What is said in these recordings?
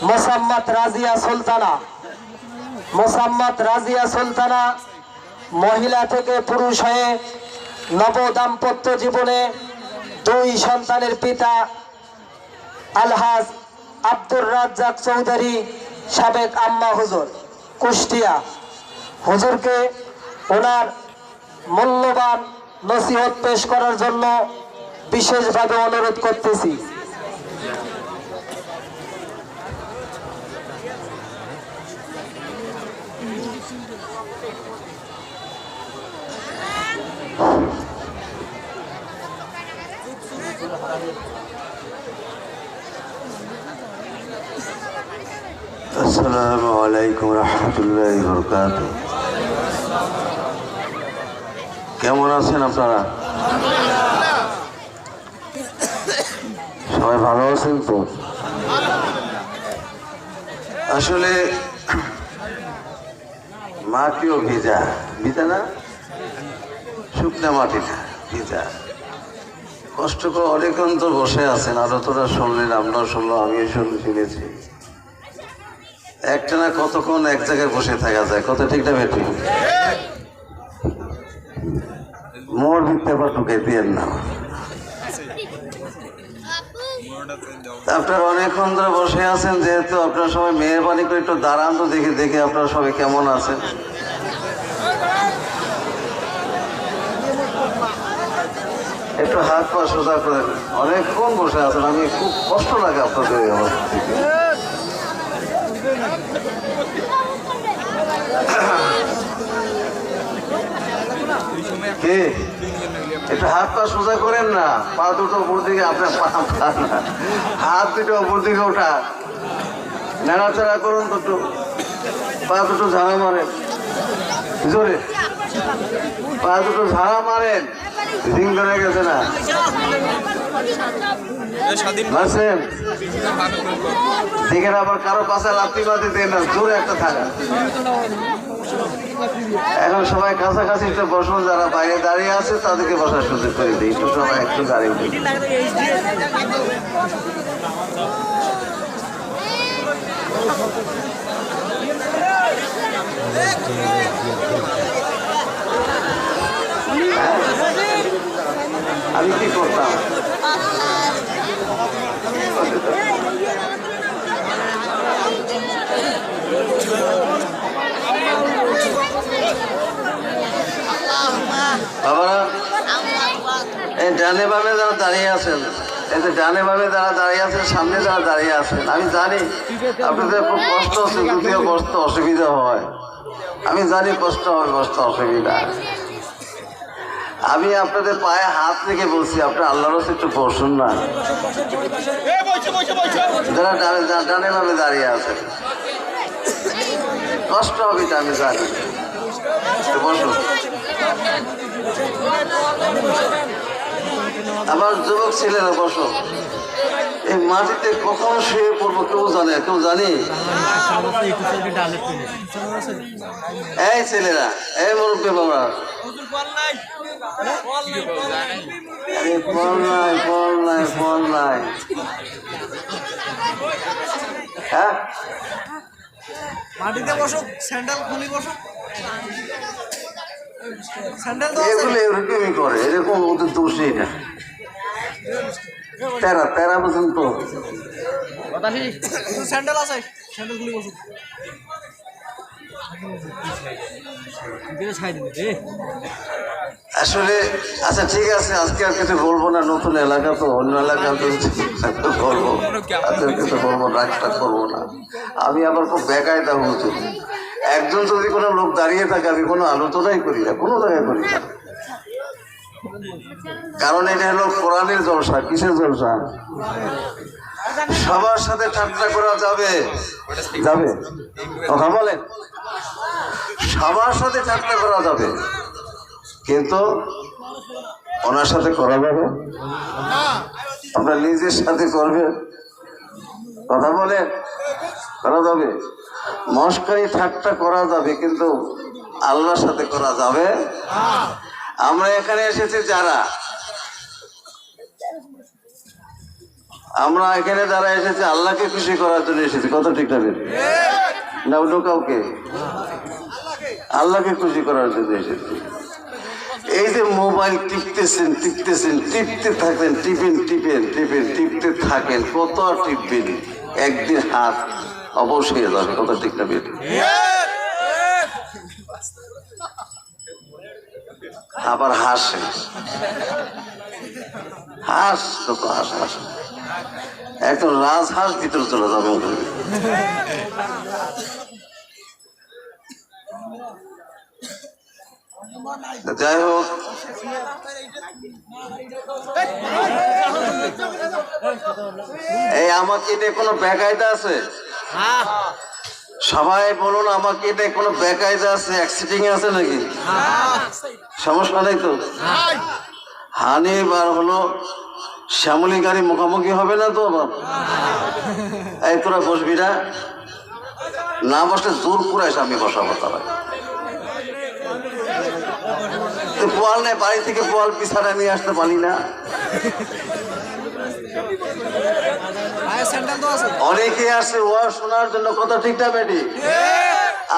মোসাম্মদ রাজিয়া সুলতানা। মোসাম্মদ রাজিয়া সুলতানা মহিলা থেকে পুরুষ হয়ে নবদাম্পত্য জীবনে 2 সন্তানের পিতা আলহাজ আব্দুর রাজ্জাক চৌধুরী সাবেক আম্মা হুজুর কুষ্টিয়া। হুজুরকে ওনার মূল্যবান নসিহত পেশ করার জন্য বিশেষভাবে অনুরোধ করতেছি। আসসালামু আলাইকুম রহমতুল্লাহি ওয়া বারাকাতুহু। কেমন আছেন আপনারা? সবাই ভালো আছেন তো? আসলে মাটিও ভিজা ভিজা না, শুকনা মাটি না, ভিজা। কষ্ট করে অনেকক্ষণ তো বসে আছেন, আরো তোরা শুনলেন, আমরাও শুনলাম, আমিও শুনেছি। একটা না কতক্ষণ এক জায়গায় বসে থাকা যায়, কত ঠিক না বেটি? মোর ভিতরে আবার ঢুকে দিয়েন না। আপনারা অনেকক্ষণ ধরে বসে আছেন, যেহেতু আপনারা সবাই মেহরবানি করে একটু দাঁড়ান তো, দেখে দেখে আপনারা সবাই কেমন আছেন। একটু হাত পা সোজা করে, অনেকক্ষণ বসে আছেন, আমি খুব কষ্ট লাগে আপনাদের এই অবস্থা থেকে। কে একটু হাত পা সোজা করেন না, পা দুটো উপর দিকে, আপনার হাত দুটো উপর দিকে ওঠা, নাড়াচাড়া করুন তো, একটু পা দুটো ঝাড়া মারেন জোরে, পা দুটো ঝাড়া মারেন, রিং ধরে গেছে না মারছেন দেখেন, আবার কারো পাশে লাফি মারতে দেন না, জোরে একটা থাকা। এখন সবাই কাছাকাছি একটু বসুন, যারা বাইরে দাঁড়িয়ে আছে তাদেরকে বসার সুযোগ করে দিই, একটু সবাই একটু দাঁড়িয়ে দিই। আমি কি করতাম? বাবারা, এই ডানে বামে যারা দাঁড়িয়ে আছেন, এই যে ডানে বামে যারা দাঁড়িয়ে আছেন, সামনে যারা দাঁড়িয়ে আছেন, আমি জানি আপনাদের খুব কষ্ট হচ্ছে, যদিও বসতে অসুবিধা হয়, আমি জানি কষ্ট হবে, বসতে অসুবিধা। আমি আপনাদের পায়ে হাত রেখে বলছি, আপনি আল্লাহর রাস্তায় একটু বসুন না, যারা ডানে বামে দাঁড়িয়ে আছেন। কষ্ট হবে এটা আমি জানি, বসুন। আমার যুবক ছেলেরা বসো, এই মাটিতে কখন শুয়ে পড়বো কেউ জানে? কেউ জানি? এই ছেলেরা, এই মুরব্বী বাবা, ফল নাই, ফল নাই, ফল নাই, হ্যাঁ মাটিতে বসো, স্যান্ডেল খুলি বসো, এগুলো এরকমই করে, এরকম ওদের দোষই না। তেরা তেরা বুঝুন তো, স্যান্ডেল আছে, স্যান্ডেল খুলি বসো। আসলে আচ্ছা ঠিক আছে, আজকে আর কিছু বলবো না, নতুন এলাকা তো, অন্য এলাকা তো বলবো, আজকে কিছু বলবো, রাগটা করবো না। আমি আবার খুব বেকায়দা হচ্ছে, একজন যদি কোনো লোক দাঁড়িয়ে থাকে আমি কোনো আলোচনাই করি না, কোনো জায়গায় করি না, কারণ এটা হলো কোরআনের জলসা। কিসের জলসা? সবার সাথে ঠাট্টা করা যাবে, যাবে কথা বলেন, সবার সাথে ঠাট্টা করা যাবে, কিন্তু ওনার সাথে করা যাবে, আপনার নিজের সাথে করবে, কথা বলেন, করা যাবে। মস্কারি ঠাট্টা করা যাবে, কিন্তু আল্লাহর সাথে করা যাবে। আমরা এখানে এসেছি যারা আমরা এখানে যারা এসেছি আল্লাহকে খুশি করার জন্য এসেছি, কত ঠিক না না অন্য কাউকে? আল্লাহকে খুশি করার জন্য এসেছি। এই যে মোবাইল টিপতেছেন টিপতে থাকেন, টিপতে থাকেন, কত আর টিপবেন? একদিন হাত অবশ্যই যাবে, কত ঠিক না বের? আবার হাসে, কত হাস একদম রাজহাঁস ভিতরে চলে যাবে। যাই হোক, এই আমাকে নিয়ে কোনো বেকায়দা আছে? সবাই বলুন, আমাকে এটা কোনো বেকায়দা আছে, অ্যাক্সিডেন্ট আছে নাকি? সমস্যা নেই তো? হানি বার হলো শ্যামলী গাড়ি মুখোমুখি হবে না তো? আবার এই তোরা বসবি না বসলে জোর করে এসে আমি বসাবো। তারা পোয়াল নেই, বাড়ি থেকে পোয়াল পিছাড়া নিয়ে আসতে পারি না। অনেকে আসে ওয়াজ শোনার জন্য, কথা ঠিক না বেটি?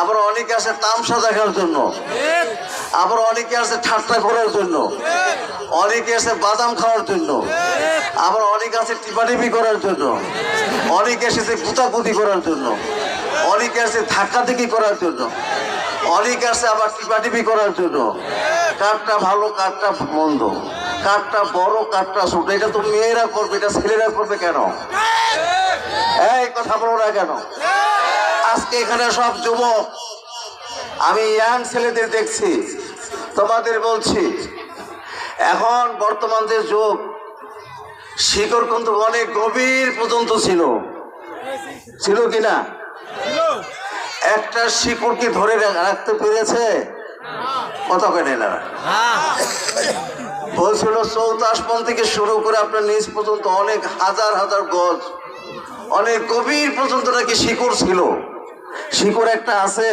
আবার অনেকে আসে তামসা দেখার জন্য, আবার অনেকে আসে ঠাট্টা করার জন্য, অনেকে আসে বাদাম খাওয়ার জন্য, আবার অনেকে আছে টিপাটিপি করার জন্য, অনেকে এসেছে গুতাগুতি করার জন্য, অনেকে আসে ধাক্কাধাক্কি করার জন্য, অনেকে আসে আবার টিপাটিপি করার জন্য। কারটা ভালো, কারটা মন্দ, কারটা বড়, কারটা ছোট, এটা তো মেয়েরা করবে, এটা ছেলেরা করবে কেন? এই কথা বলো না কেন? আজকে এখানে সব যুবক, আমি ইয়াং ছেলেদের দেখছি, তোমাদের বলছি, এখন বর্তমান যে যুগ, শিকড় কিন্তু অনেক গভীর পর্যন্ত ছিল কিনা? একটা শিকড় কি ধরে রাখতে পেরেছে? কথা কেনে না বলছিল ৪৪ থেকে শুরু করে আপনার নিচ পর্যন্ত অনেক হাজার গজ, অনেক গভীর পর্যন্ত নাকি শিকড় ছিল। শিকড় একটা আছে,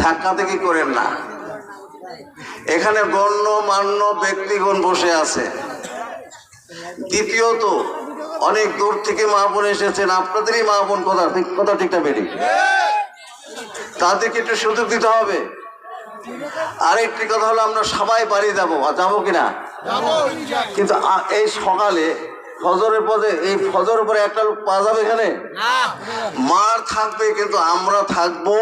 ধাক্কা থেকে করেন না। এখানে গণ্যমান্য ব্যক্তিগণ বসে আছে। দ্বিতীয়ত, অনেক দূর থেকে মা বোন এসেছেন, আপনাদেরই মা বোন, কথা ঠিকটা বেরি, তাদেরকে একটু সুযোগ দিতে হবে। আরেকটি কথা হলো, আমরা সবাই বাড়ি যাবো কিনা? কিন্তু এই সকালে ফজরের পরে, এই ফজরের পরে একটা লোক পাওয়া যাবে এখানে? মার থাকবে কিন্তু আমরা থাকবো,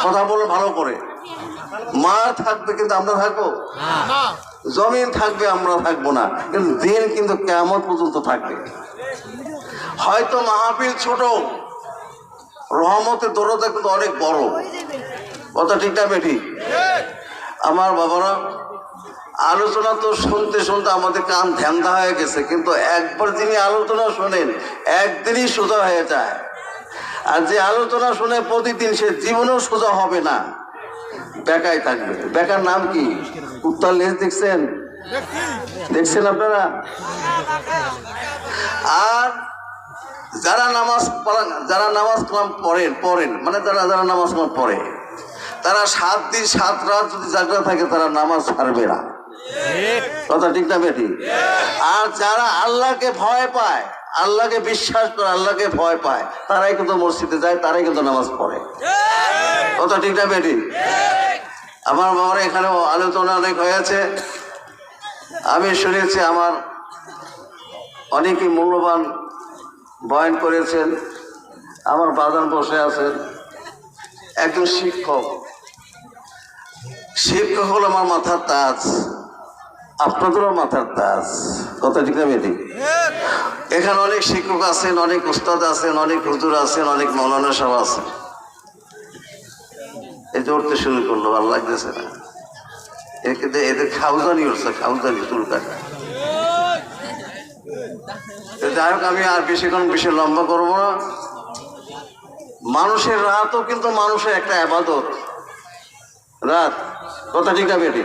কথা বলো ভালো করে। মার থাকবে কিন্তু আমরা থাকবো, জমিন থাকবে আমরা থাকবো না, কিন্তু দিন কিন্তু কিয়ামত পর্যন্ত থাকবে। হয়তো মাহফিল ছোট, রহমতের দরজা কিন্তু অনেক বড়, কথা ঠিক না বেঠি? আমার বাবারা, আলোচনা তো শুনতে আমাদের কান ধ্যান্দা হয়ে গেছে, কিন্তু একবার যিনি আলোচনা শোনেন একদিনই সোজা হয়ে যায়। আর যে আলোচনা শুনে প্রতিদিন, সে জীবনেও সোজা হবে না, বেকায় থাকবে। বেকার নাম কি? কুত্তার লেজ দেখছেন আপনারা? আর যারা নামাজ পড়েন মানে যারা নামাজ পড়ে, তারা 7 দিন 7 রাত যদি জাগরা থাকে, তারা নামাজ ছাড়বে না, কথা ঠিক না বেটি? আর যারা আল্লাহকে ভয় পায়, আল্লাহকে বিশ্বাস করে, আল্লাহকে ভয় পায়, তারাই কিন্তু মসজিদে যায়, তারাই কিন্তু নামাজ পড়ে, কথা ঠিক না বেটি? আমার বাবার এখানে আলোচনা অনেক হয়েছে, আমি শুনেছি, আমার অনেকই মূল্যবান বয়ান করেছেন। আমার বাজান বসে আছেন, একজন শিক্ষক হলো আমার মাথার তাজ, আপনাদেরও মাথার তাজ, কথা ঠিক না বেটি? এখানে অনেক শিক্ষক আছেন, অনেক উস্তাদ আছেন, অনেক হুজুর আছেন, অনেক মৌলানা সাহেব আছেন। এই যে উঠতে শুরু করলো, ভালো লাগতেছে না? এদের খাউজানি উঠছে, খাউজানি চুল কাটা। যাই হোক, আমি আর বেশি লম্বা করবো না। মানুষের রাতও কিন্তু মানুষের একটা আবাদত, রাত, কথা ঠিক না বেটি?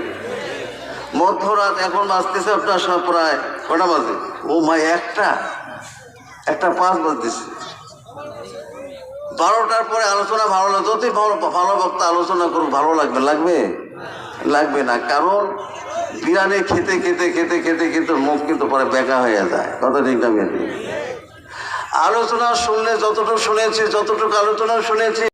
মধ্যরাত এখন বাজতেছে আপনার সব প্রায় কটা বাজে? ও মাই, একটা 5 বাজতেছে। 12টার পরে আলোচনা ভালো লাগে, যতই ভালো বক্তা আলোচনা করুক, ভালো লাগবে না, কারণ বিরিয়ানি খেতে খেতে খেতে খেতে কিন্তু মুখ কিন্তু পরে বেঁকা হয়ে যায়। কত ঠিক না? আলোচনা শুনলে যতটুকু শুনেছি, যতটুকু আলোচনা শুনেছি